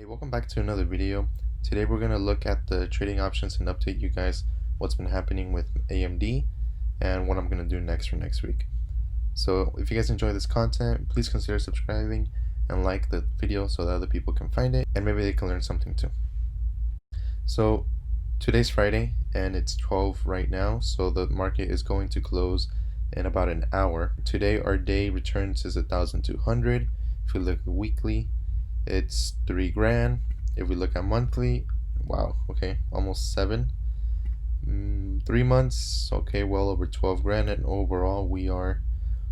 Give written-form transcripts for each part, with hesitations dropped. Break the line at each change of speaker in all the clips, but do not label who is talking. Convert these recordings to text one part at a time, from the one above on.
Welcome back to another video. Today we're going to look at the trading options and update you guys what's been happening with AMD and what I'm going to do next for next week. So if you guys enjoy this content, please consider subscribing and like the video so that other people can find it and maybe they can learn something too. So today's Friday and it's 12 right now, so the market is going to close in about an hour. Today our day returns is 1,200. If we look weekly, it's 3 grand. If we look at monthly, wow, okay, almost 7. 3 months, okay, well over 12 grand, and overall we are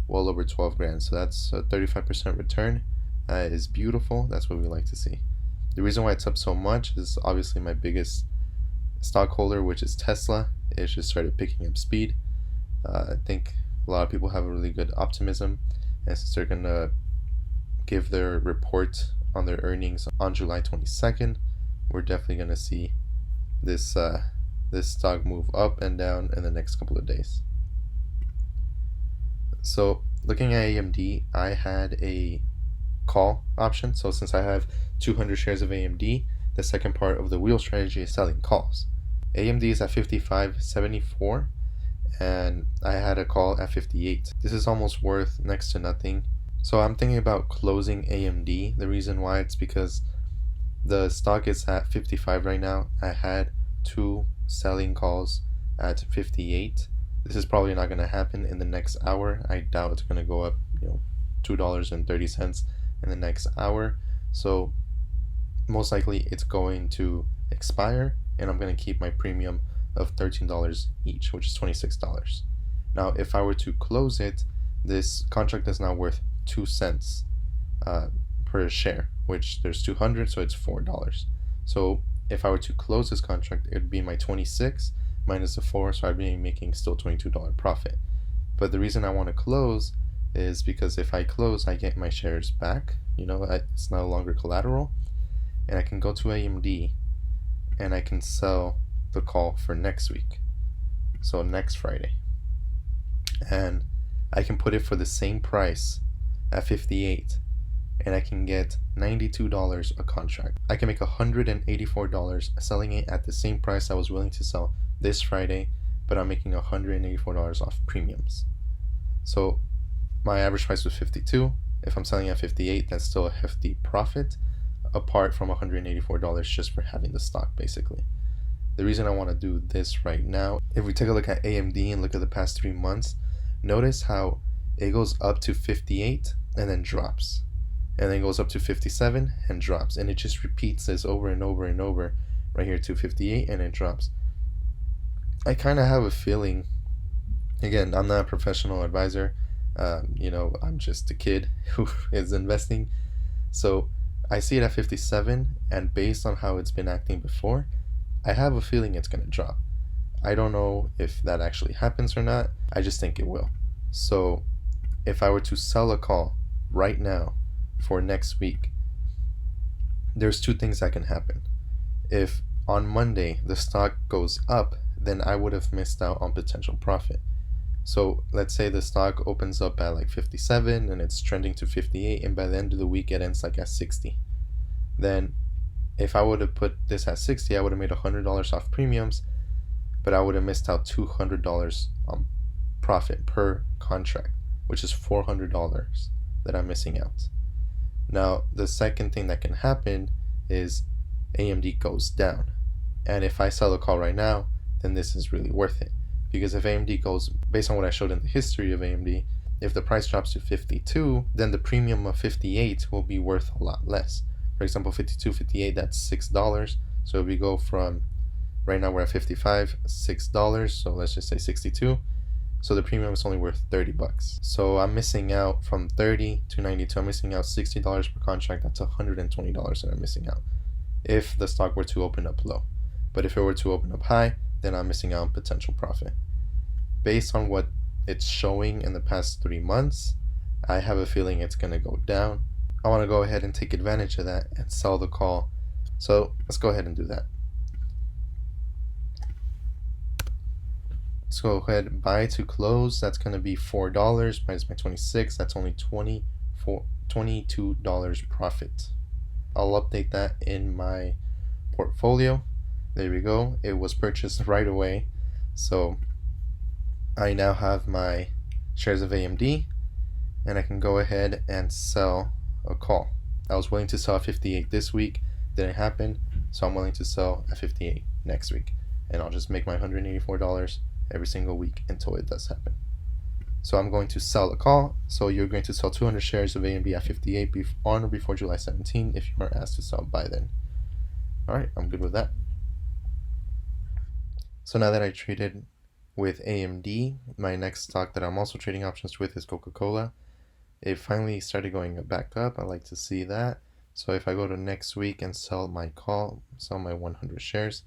well over 12 grand. So that's a 35% return. That is beautiful. That's what we like to see. The reason why it's up so much is obviously my biggest stockholder, which is Tesla. It just started picking up speed. I think a lot of people have a really good optimism, and since they're gonna give their report on their earnings on July 22nd, we're definitely going to see this this stock move up and down in the next couple of days. So looking at AMD, I had a call option. So since I have 200 shares of AMD, the second part of the wheel strategy is selling calls. AMD is at 55.74 and I had a call at 58. This is almost worth next to nothing. So I'm thinking about closing AMD. The reason why, it's because the stock is at 55 right now. I had 2 selling calls at 58. This is probably not going to happen in the next hour. I doubt it's going to go up, $2.30 in the next hour. So most likely it's going to expire, and I'm going to keep my premium of $13 each, which is $26. Now, if I were to close it, this contract is now worth 2 cents per share, which there's 200, so it's $4. So if I were to close this contract, it would be my 26 minus the 4, so I'd be making still $22 profit. But the reason I want to close is because if I close, I get my shares back. It's no longer collateral, and I can go to AMD and I can sell the call for next week, so next Friday, and I can put it for the same price at 58, and I can get $92 a contract. I can make $184 selling it at the same price I was willing to sell this Friday, but I'm making $184 off premiums. So my average price was 52. If I'm selling at 58, that's still a hefty profit, apart from $184 just for having the stock, basically. The reason I want to do this right now, if we take a look at AMD and look at the past 3 months, notice how it goes up to 58 and then drops, and then goes up to 57 and drops, and it just repeats this over and over and over right here to 58 and it drops. I kind of have a feeling, again, I'm not a professional advisor, I'm just a kid who is investing, so I see it at 57, and based on how it's been acting before, I have a feeling it's going to drop. I don't know if that actually happens or not. I just think it will. So if I were to sell a call right now for next week, there's 2 things that can happen. If on Monday the stock goes up, then I would have missed out on potential profit. So let's say the stock opens up at like 57 and it's trending to 58, and by the end of the week it ends like at 60. Then if I would have put this at 60, I would have made $100 off premiums, but I would have missed out $200 on profit per contract, which is $400 that I'm missing out. Now, the second thing that can happen is AMD goes down. And if I sell the call right now, then this is really worth it. Because if AMD goes, based on what I showed in the history of AMD, if the price drops to 52, then the premium of 58 will be worth a lot less. For example, 52, 58, that's $6. So if we go from, right now we're at 55, $6, so let's just say 62. So the premium is only worth $30. So I'm missing out from 30 to 92. I'm missing out $60 per contract. That's $120 that I'm missing out if the stock were to open up low. But if it were to open up high, then I'm missing out on potential profit. Based on what it's showing in the past 3 months, I have a feeling it's going to go down. I want to go ahead and take advantage of that and sell the call. So let's go ahead and do that. Let's go ahead and buy to close. That's going to be $4 minus my 26. That's only $22 profit. I'll update that in my portfolio. There we go. It was purchased right away. So I now have my shares of AMD, and I can go ahead and sell a call. I was willing to sell at 58 this week, didn't happen, so I'm willing to sell at 58 next week. And I'll just make my $184 every single week until it does happen. So I'm going to sell a call. So you're going to sell 200 shares of AMD at 58 on or before July 17 if you are asked to sell by then. All right, I'm good with that. So now that I traded with AMD, my next stock that I'm also trading options with is Coca Cola. It finally started going back up. I like to see that. So if I go to next week and sell my call, sell my 100 shares,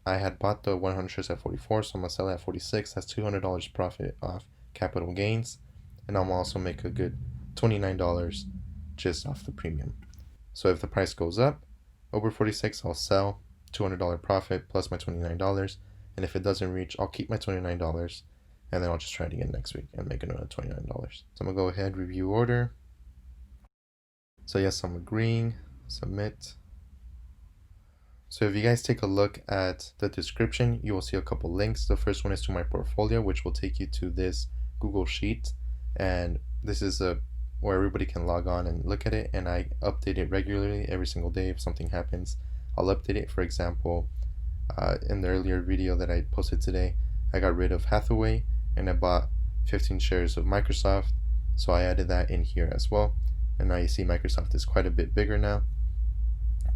I had bought the 100 shares at 44, so I'm gonna sell it at 46. That's $200 profit off capital gains, and I'm also make a good $29 just off the premium. So if the price goes up over 46, I'll sell $200 profit plus my $29, and if it doesn't reach, I'll keep my $29, and then I'll just try it again next week and make another $29. So I'm gonna go ahead, review order. So yes, I'm agreeing, submit. So if you guys take a look at the description, you will see a couple links. The first one is to my portfolio, which will take you to this Google Sheet, and this is where everybody can log on and look at it, and I update it regularly every single day. If something happens, I'll update it. For example, in the earlier video that I posted today, I got rid of Hathaway and I bought 15 shares of Microsoft, so I added that in here as well, and now you see Microsoft is quite a bit bigger now,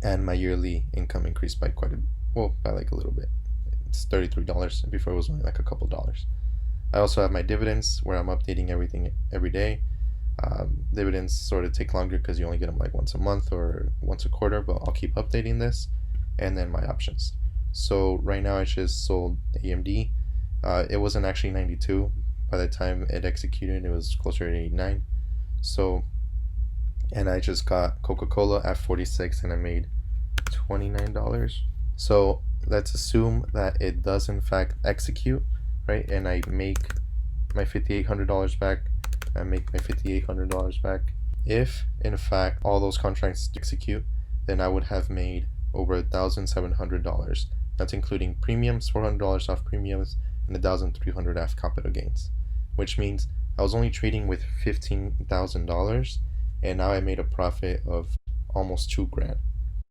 and my yearly income increased by by like a little bit. It's $33. Before it was only like a couple dollars. I also have my dividends where I'm updating everything every day. Dividends sort of take longer because you only get them like once a month or once a quarter, but I'll keep updating this. And then my options. So right now I just sold AMD. It wasn't actually 92 by the time it executed. It was closer to 89. So, and I just got Coca Cola at 46 and I made $29. So let's assume that it does in fact execute, right? And I make my $5,800 back. I make my $5,800 back. If in fact all those contracts execute, then I would have made over $1,700. That's including premiums, $400 off premiums, and $1,300 off capital gains, which means I was only trading with $15,000, and now I made a profit of almost $2,000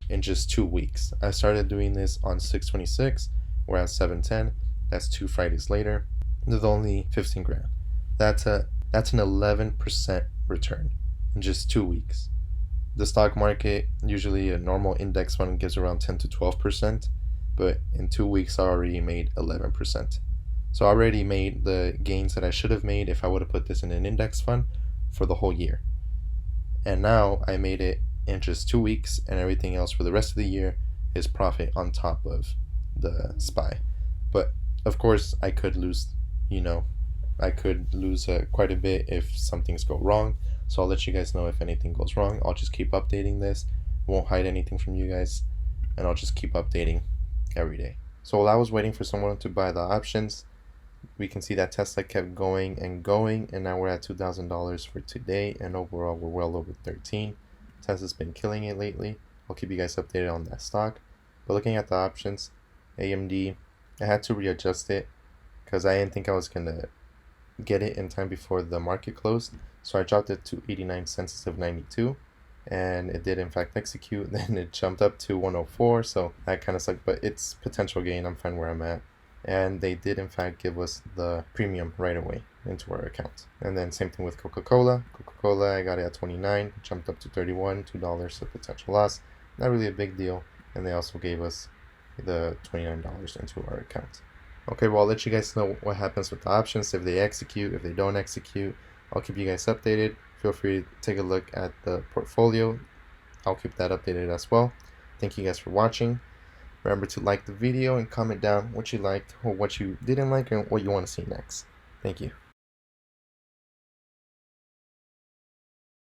in just 2 weeks. I started doing this on 6/26. We're at 7/10. That's 2 Fridays later. With only $15,000. That's an 11% return in just 2 weeks. The stock market, usually a normal index fund gives around 10 to 12%, but in 2 weeks I already made 11%. So I already made the gains that I should have made if I would have put this in an index fund for the whole year. And now I made it in just 2 weeks, and everything else for the rest of the year is profit on top of the SPY. But of course I could lose, quite a bit if some things go wrong. So I'll let you guys know if anything goes wrong. I'll just keep updating this. Won't hide anything from you guys, and I'll just keep updating every day. So while I was waiting for someone to buy the options, we can see that Tesla kept going and going, and now we're at $2,000 for today, and overall we're well over 13. Tesla's been killing it lately. I'll keep you guys updated on that stock. But looking at the options, AMD, I had to readjust it because I didn't think I was gonna get it in time before the market closed, so I dropped it to 89 cents instead of 92, and it did in fact execute. Then it jumped up to 104, so that kind of sucked, but it's potential gain. I'm fine where I'm at, and they did in fact give us the premium right away into our account. And then same thing with Coca Cola. I got it at 29, jumped up to 31, $2 of potential loss. Not really a big deal, and they also gave us the $29 into our account. Okay, well, I'll let you guys know what happens with the options, if they execute, if they don't execute. I'll keep you guys updated. Feel free to take a look at the portfolio. I'll keep that updated as well. Thank you guys for watching. Remember to like the video and comment down what you liked or what you didn't like and what you want to see next. Thank you.